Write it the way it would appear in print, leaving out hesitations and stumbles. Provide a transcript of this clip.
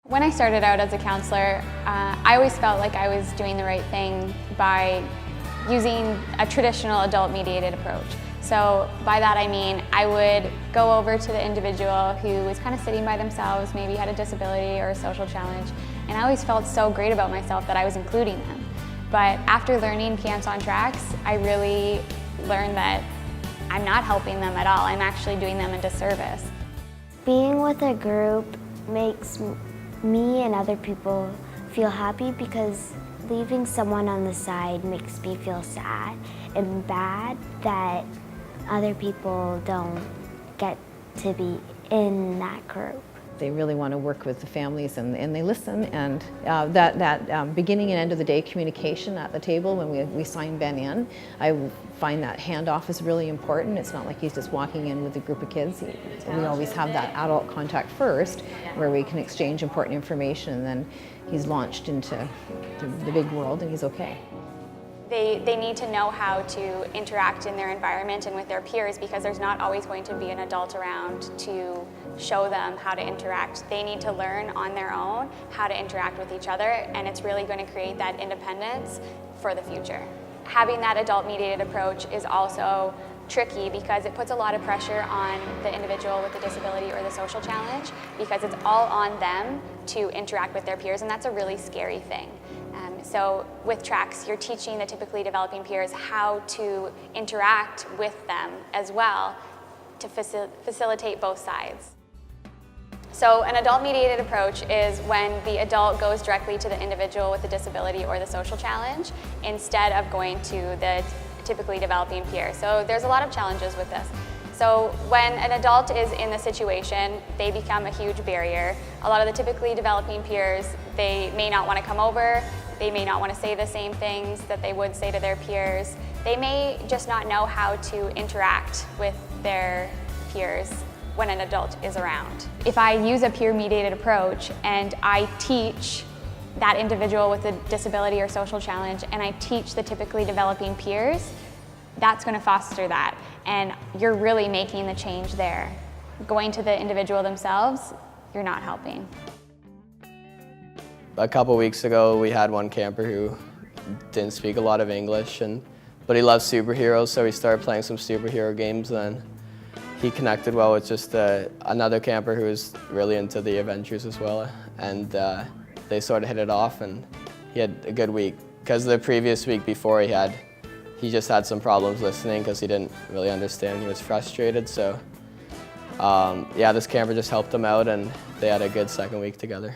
When I started out as a counselor, I always felt like I was doing the right thing by using a traditional adult-mediated approach. So by that I mean I would go over to the individual who was kind of sitting by themselves, maybe had a disability or a social challenge, and I always felt so great about myself that I was including them. But after learning Piance on Tracks, I really learned that I'm not helping them at all. I'm actually doing them a disservice. Being with a group makes me and other people feel happy because leaving someone on the side makes me feel sad and bad that other people don't get to be in that group. They really want to work with the families and they listen, and that beginning and end of the day communication at the table when we sign Ben in, I find that handoff is really important. It's not like he's just walking in with a group of kids. We always have that adult contact first where we can exchange important information, and then he's launched into the big world and he's okay. They need to know how to interact in their environment and with their peers, because there's not always going to be an adult around to show them how to interact. They need to learn on their own how to interact with each other, and it's really going to create that independence for the future. Having that adult-mediated approach is also tricky because it puts a lot of pressure on the individual with the disability or the social challenge, because it's all on them to interact with their peers, and that's a really scary thing. So with Tracks, you're teaching the typically developing peers how to interact with them as well to facilitate both sides. So an adult-mediated approach is when the adult goes directly to the individual with the disability or the social challenge instead of going to the typically developing peer. So there's a lot of challenges with this. So when an adult is in the situation, they become a huge barrier. A lot of the typically developing peers, they may not want to come over, they may not want to say the same things that they would say to their peers. They may just not know how to interact with their peers when an adult is around. If I use a peer-mediated approach and I teach that individual with a disability or social challenge and I teach the typically developing peers, that's going to foster that, and you're really making the change there. Going to the individual themselves, you're not helping. A couple weeks ago, we had one camper who didn't speak a lot of English, but he loves superheroes, so we started playing some superhero games. Then he connected well with just another camper who was really into the Avengers as well, and they sort of hit it off, and he had a good week. Because the previous week before he just had some problems listening because he didn't really understand. He was frustrated, so yeah, this camper just helped him out, and they had a good second week together.